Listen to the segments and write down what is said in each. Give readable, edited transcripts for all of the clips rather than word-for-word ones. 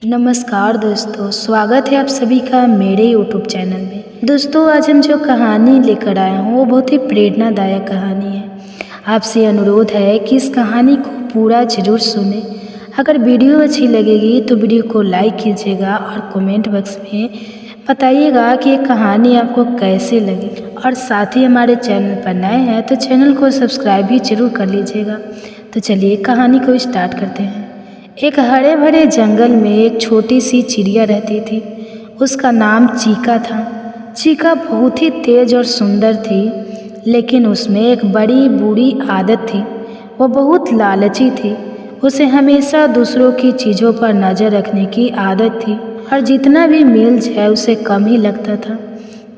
नमस्कार दोस्तों, स्वागत है आप सभी का मेरे YouTube चैनल में। दोस्तों, आज हम जो कहानी लेकर आए हैं वो बहुत ही प्रेरणादायक कहानी है। आपसे अनुरोध है कि इस कहानी को पूरा ज़रूर सुने। अगर वीडियो अच्छी लगेगी तो वीडियो को लाइक कीजिएगा और कमेंट बॉक्स में बताइएगा कि ये कहानी आपको कैसे लगी। और साथ ही हमारे चैनल पर नए हैं तो चैनल को सब्सक्राइब भी जरूर कर लीजिएगा। तो चलिए कहानी को स्टार्ट करते हैं। एक हरे भरे जंगल में एक छोटी सी चिड़िया रहती थी। उसका नाम चीका था। चीका बहुत ही तेज और सुंदर थी, लेकिन उसमें एक बड़ी बुरी आदत थी। वह बहुत लालची थी। उसे हमेशा दूसरों की चीज़ों पर नज़र रखने की आदत थी और जितना भी मिल जाए उसे कम ही लगता था।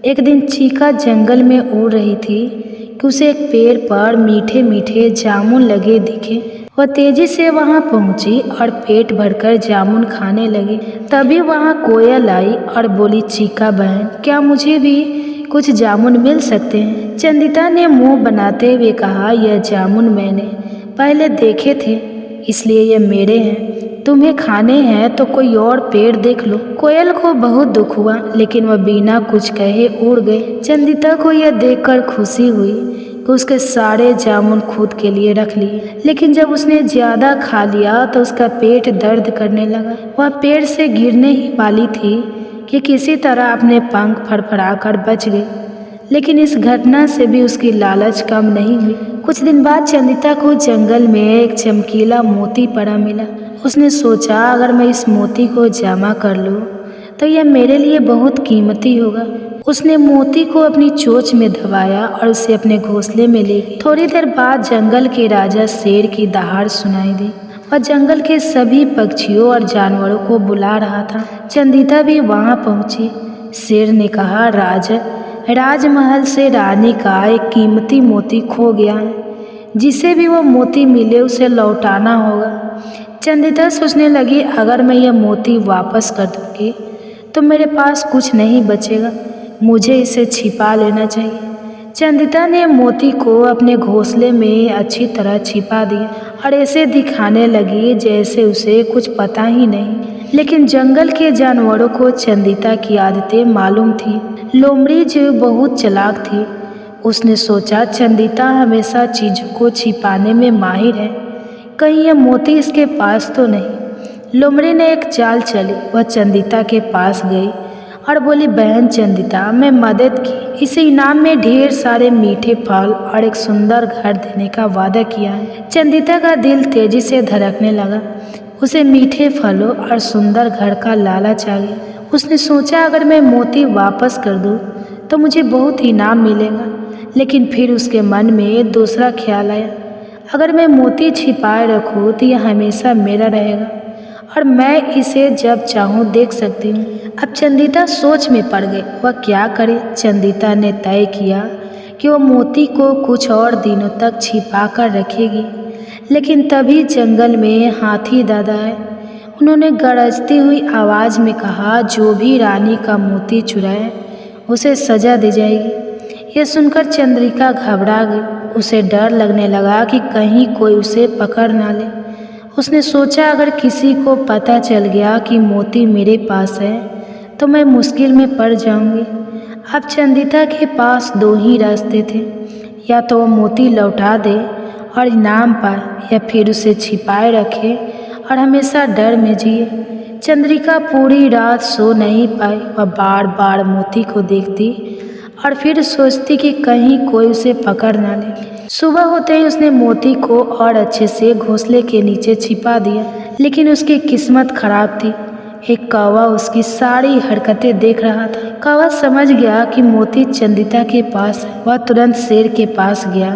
एक दिन चीका जंगल में उड़ रही थी कि उसे एक पेड़ पर मीठे मीठे जामुन लगे दिखे। वह तेजी से वहां पहुंची और पेट भरकर जामुन खाने लगी। तभी वहां कोयल आई और बोली, चीका बहन, क्या मुझे भी कुछ जामुन मिल सकते हैं? चंदिता ने मुंह बनाते हुए कहा, यह जामुन मैंने पहले देखे थे, इसलिए ये मेरे हैं। तुम्हें खाने हैं तो कोई और पेड़ देख लो। कोयल को बहुत दुख हुआ, लेकिन वह बिना कुछ कहे उड़ गई। चंदिता को यह देखकर खुशी हुई कि उसके सारे जामुन खुद के लिए रख लिए, लेकिन जब उसने ज्यादा खा लिया तो उसका पेट दर्द करने लगा। वह पेड़ से गिरने ही वाली थी कि किसी तरह अपने पंख फड़फड़ाकर बच गई, लेकिन इस घटना से भी उसकी लालच कम नहीं हुई। कुछ दिन बाद चंदिता को जंगल में एक चमकीला मोती पड़ा मिला। उसने सोचा, अगर मैं इस मोती को जमा कर लूं तो यह मेरे लिए बहुत कीमती होगा। उसने मोती को अपनी चोंच में दबाया और उसे अपने घोंसले में ले गई। थोड़ी देर बाद जंगल के राजा शेर की दहाड़ सुनाई दी। वह जंगल के सभी पक्षियों और जानवरों को बुला रहा था। चंदिता भी वहां पहुंची। शेर ने कहा, राजमहल से रानी का एक कीमती मोती खो गया है। जिसे भी वो मोती मिले उसे लौटाना होगा। चंदिता सोचने लगी, अगर मैं यह मोती वापस कर दूंगी तो मेरे पास कुछ नहीं बचेगा। मुझे इसे छिपा लेना चाहिए। चंदिता ने मोती को अपने घोंसले में अच्छी तरह छिपा दिया और ऐसे दिखाने लगी जैसे उसे कुछ पता ही नहीं। लेकिन जंगल के जानवरों को चंदिता की आदतें मालूम थी। लोमड़ी जो बहुत चालाक थी, उसने सोचा, चंदिता हमेशा चीज़ों को छिपाने में माहिर है, कहीं यह मोती इसके पास तो नहीं। लोमड़ी ने एक चाल चली। वह चंदिता के पास गई और बोली, बहन चंदिता, मैं मदद की। इसे इनाम में ढेर सारे मीठे फल और एक सुंदर घर देने का वादा किया है। चंदिता का दिल तेजी से धड़कने लगा। उसे मीठे फलों और सुंदर घर का लालच आ गया। उसने सोचा, अगर मैं मोती वापस कर दूं तो मुझे बहुत इनाम मिलेगा। लेकिन फिर उसके मन में दूसरा ख्याल आया, अगर मैं मोती छिपाए रखूं तो यह हमेशा मेरा रहेगा और मैं इसे जब चाहूँ देख सकती हूँ। अब चंदिता सोच में पड़ गई, वह क्या करे। चंदिता ने तय किया कि वह मोती को कुछ और दिनों तक छिपा कर रखेगी। लेकिन तभी जंगल में हाथी दादा आए। उन्होंने गरजती हुई आवाज़ में कहा, जो भी रानी का मोती चुराए उसे सजा दी जाएगी। यह सुनकर चंद्रिका घबरा गई। उसे डर लगने लगा कि कहीं कोई उसे पकड़ ना ले। उसने सोचा, अगर किसी को पता चल गया कि मोती मेरे पास है तो मैं मुश्किल में पड़ जाऊंगी। अब चंदिता के पास दो ही रास्ते थे, या तो वो मोती लौटा दे और इनाम पाए, या फिर उसे छिपाए रखे और हमेशा डर में जिए। चंद्रिका पूरी रात सो नहीं पाई। वह बार बार मोती को देखती और फिर सोचती कि कहीं कोई उसे पकड़ ना ले। सुबह होते ही उसने मोती को और अच्छे से घोंसले के नीचे छिपा दिया। लेकिन उसकी किस्मत खराब थी। एक कौवा उसकी सारी हरकतें देख रहा था। कौवा समझ गया कि मोती चंदिता के पास है। वह तुरंत शेर के पास गया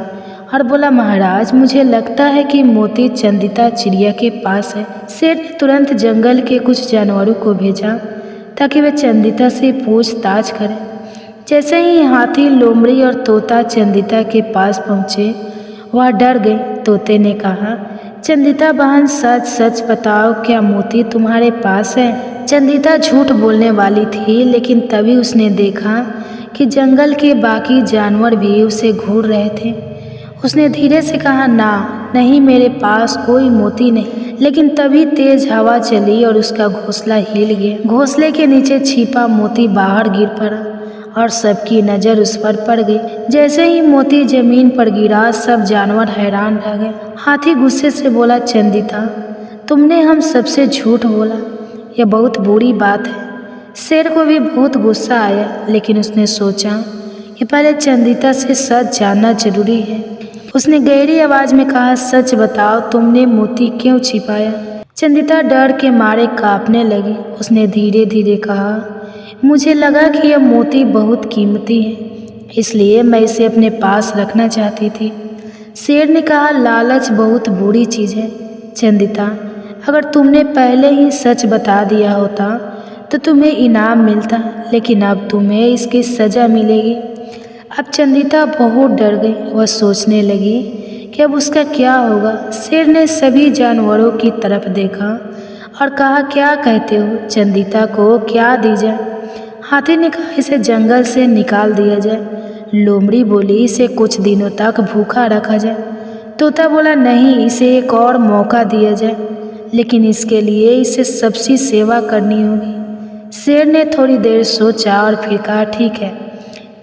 और बोला, महाराज, मुझे लगता है कि मोती चंदिता चिड़िया के पास है। शेर ने तुरंत जंगल के कुछ जानवरों को भेजा ताकि वे चंदिता से पूछताछ करें। जैसे ही हाथी, लोमड़ी और तोता चंदिता के पास पहुँचे, वह डर गई। तोते ने कहा, चंदिता बहन, सच सच बताओ, क्या मोती तुम्हारे पास है? चंदिता झूठ बोलने वाली थी, लेकिन तभी उसने देखा कि जंगल के बाकी जानवर भी उसे घूर रहे थे। उसने धीरे से कहा, नहीं, मेरे पास कोई मोती नहीं। लेकिन तभी तेज हवा चली और उसका घोंसला हिल गया। घोंसले के नीचे छिपा मोती बाहर गिर पड़ा और सबकी नज़र उस पर पड़ गई। जैसे ही मोती जमीन पर गिरा, सब जानवर हैरान रह गए। हाथी गुस्से से बोला, चंदिता, तुमने हम सबसे झूठ बोला, यह बहुत बुरी बात है। शेर को भी बहुत गुस्सा आया, लेकिन उसने सोचा कि पहले चंदिता से सच जानना जरूरी है। उसने गहरी आवाज में कहा, सच बताओ, तुमने मोती क्यों छिपाया? चंदिता डर के मारे कांपने लगी। उसने धीरे धीरे कहा, मुझे लगा कि यह मोती बहुत कीमती है, इसलिए मैं इसे अपने पास रखना चाहती थी। शेर ने कहा, लालच बहुत बुरी चीज़ है चंदिता, अगर तुमने पहले ही सच बता दिया होता तो तुम्हें इनाम मिलता, लेकिन अब तुम्हें इसकी सज़ा मिलेगी। अब चंदिता बहुत डर गई। वह सोचने लगी कि अब उसका क्या होगा। शेर ने सभी जानवरों की तरफ देखा और कहा, क्या कहते हो, चंदिता को क्या दी जाए? हाथी ने कहा, इसे जंगल से निकाल दिया जाए। लोमड़ी बोली, इसे कुछ दिनों तक भूखा रखा जाए। तोता बोला, नहीं, इसे एक और मौका दिया जाए, लेकिन इसके लिए इसे सबकी सेवा करनी होगी। शेर ने थोड़ी देर सोचा और फिर कहा, ठीक है,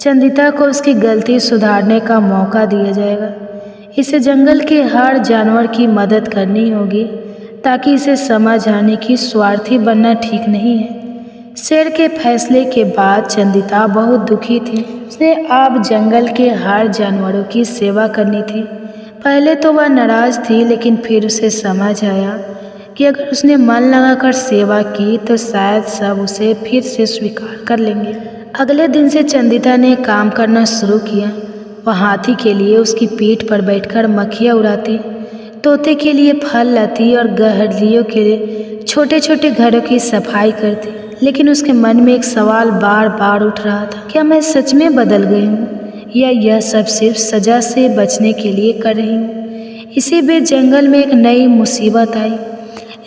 चंदिता को उसकी गलती सुधारने का मौका दिया जाएगा। इसे जंगल के हर जानवर की मदद करनी होगी ताकि इसे समझ आने की स्वार्थी बनना ठीक नहीं है। शेर के फैसले के बाद चंदिता बहुत दुखी थी। उसने अब जंगल के हर जानवरों की सेवा करनी थी। पहले तो वह नाराज थी, लेकिन फिर उसे समझ आया कि अगर उसने मन लगाकर सेवा की तो शायद सब उसे फिर से स्वीकार कर लेंगे। अगले दिन से चंदिता ने काम करना शुरू किया। वह हाथी के लिए उसकी पीठ पर बैठकर मक्खियाँ उड़ाती, तोते के लिए फल लाती और गहरियों के लिए छोटे छोटे घरों की सफाई करती। लेकिन उसके मन में एक सवाल बार बार उठ रहा था, क्या मैं सच में बदल गई हूँ या यह सब सिर्फ सज़ा से बचने के लिए कर रही हूँ? इसी बीच जंगल में एक नई मुसीबत आई।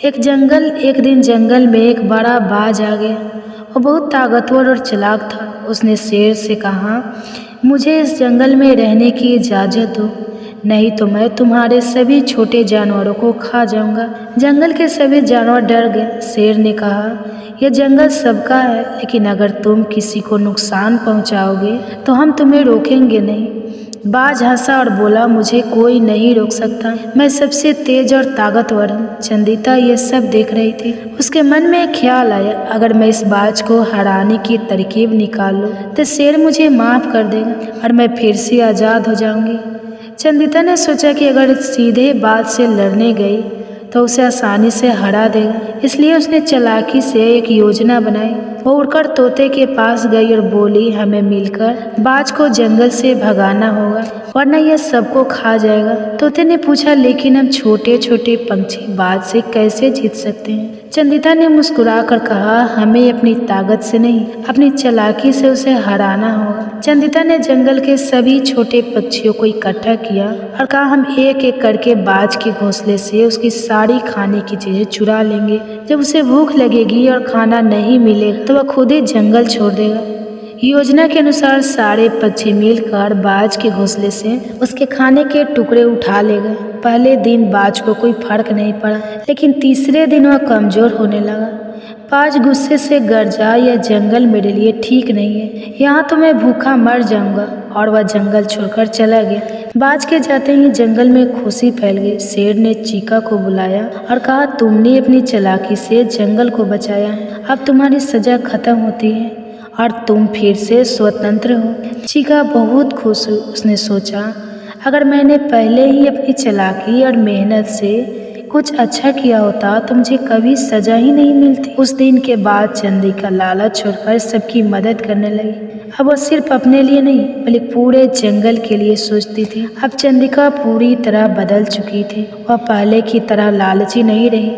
एक दिन जंगल में एक बड़ा बाज आ गया। वो बहुत ताकतवर और चालाक था। उसने शेर से कहा, मुझे इस जंगल में रहने की इजाज़त दो, नहीं तो मैं तुम्हारे सभी छोटे जानवरों को खा जाऊंगा। जंगल के सभी जानवर डर गए। शेर ने कहा, यह जंगल सबका है, लेकिन अगर तुम किसी को नुकसान पहुंचाओगे तो हम तुम्हें रोकेंगे नहीं। बाज हंसा और बोला, मुझे कोई नहीं रोक सकता, मैं सबसे तेज और ताकतवर हूँ। चंदिता ये सब देख रही थी। उसके मन में एक ख्याल आया, अगर मैं इस बाज को हराने की तरकीब निकाल लूँ तो शेर मुझे माफ़ कर देगा और मैं फिर से आज़ाद हो जाऊंगी। चंदिता ने सोचा कि अगर सीधे बाज से लड़ने गई तो उसे आसानी से हरा देगा, इसलिए उसने चालाकी से एक योजना बनाई। वो उड़कर तोते के पास गई और बोली, हमें मिलकर बाज को जंगल से भगाना होगा, वरना यह सबको खा जाएगा। तोते ने पूछा, लेकिन हम छोटे छोटे पंछी बाज से कैसे जीत सकते हैं? चंदिता ने मुस्कुराकर कहा, हमें अपनी ताकत से नहीं, अपनी चालाकी से उसे हराना होगा। चंदिता ने जंगल के सभी छोटे पक्षियों को इकट्ठा किया और कहा, हम एक एक करके बाज के घोंसले से उसकी सारी खाने की चीजें चुरा लेंगे। जब उसे भूख लगेगी और खाना नहीं मिलेगा तो वह खुद ही जंगल छोड़ देगा। योजना के अनुसार सारे पक्षी मिलकर बाज के घोंसले से उसके खाने के टुकड़े उठा ले गए। पहले दिन बाज को कोई फर्क नहीं पड़ा, लेकिन तीसरे दिन वह कमजोर होने लगा। बाज गुस्से से गरजा, यह जंगल मेरे लिए ठीक नहीं है, यहाँ तो मैं भूखा मर जाऊंगा, और वह जंगल छोड़कर चला गया। बाज के जाते ही जंगल में खुशी फैल गई। शेर ने चीका को बुलाया और कहा, तुमने अपनी चालाकी से जंगल को बचाया, अब तुम्हारी सजा खत्म होती है और तुम फिर से स्वतंत्र हो। चीका बहुत खुश हुई। उसने सोचा, अगर मैंने पहले ही अपनी चालाकी और मेहनत से कुछ अच्छा किया होता तो मुझे कभी सजा ही नहीं मिलती। उस दिन के बाद चंदिका लालच छोड़कर सबकी मदद करने लगी। अब वह सिर्फ अपने लिए नहीं बल्कि पूरे जंगल के लिए सोचती थी। अब चंदिका पूरी तरह बदल चुकी थी। वह पहले की तरह लालची नहीं रही।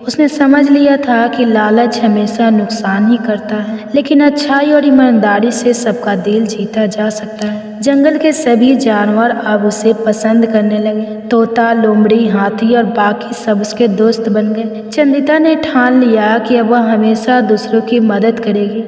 उसने समझ लिया था कि लालच हमेशा नुकसान ही करता है, लेकिन अच्छाई और ईमानदारी से सबका दिल जीता जा सकता है। जंगल के सभी जानवर अब उसे पसंद करने लगे। तोता, लोमड़ी, हाथी और बाकी सब उसके दोस्त बन गए। चंदिता ने ठान लिया कि अब वह हमेशा दूसरों की मदद करेगी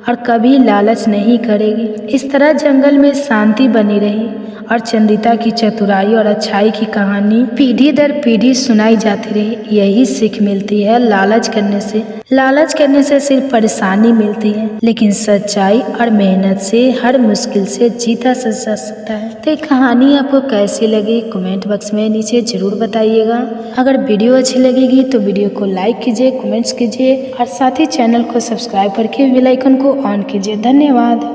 और कभी लालच नहीं करेगी। इस तरह जंगल में शांति बनी रही और चंद्रिता की चतुराई और अच्छाई की कहानी पीढ़ी दर पीढ़ी सुनाई जाती रही। यही सीख मिलती है, लालच करने से सिर्फ परेशानी मिलती है, लेकिन सच्चाई और मेहनत से हर मुश्किल से जीता जा सकता है। तो ये कहानी आपको कैसी लगी कमेंट बॉक्स में नीचे जरूर बताइएगा। अगर वीडियो अच्छी लगेगी तो वीडियो को लाइक कीजिए, कमेंट्स कीजिए और साथ ही चैनल को सब्सक्राइब करके बेल आइकन को ऑन कीजिए। धन्यवाद।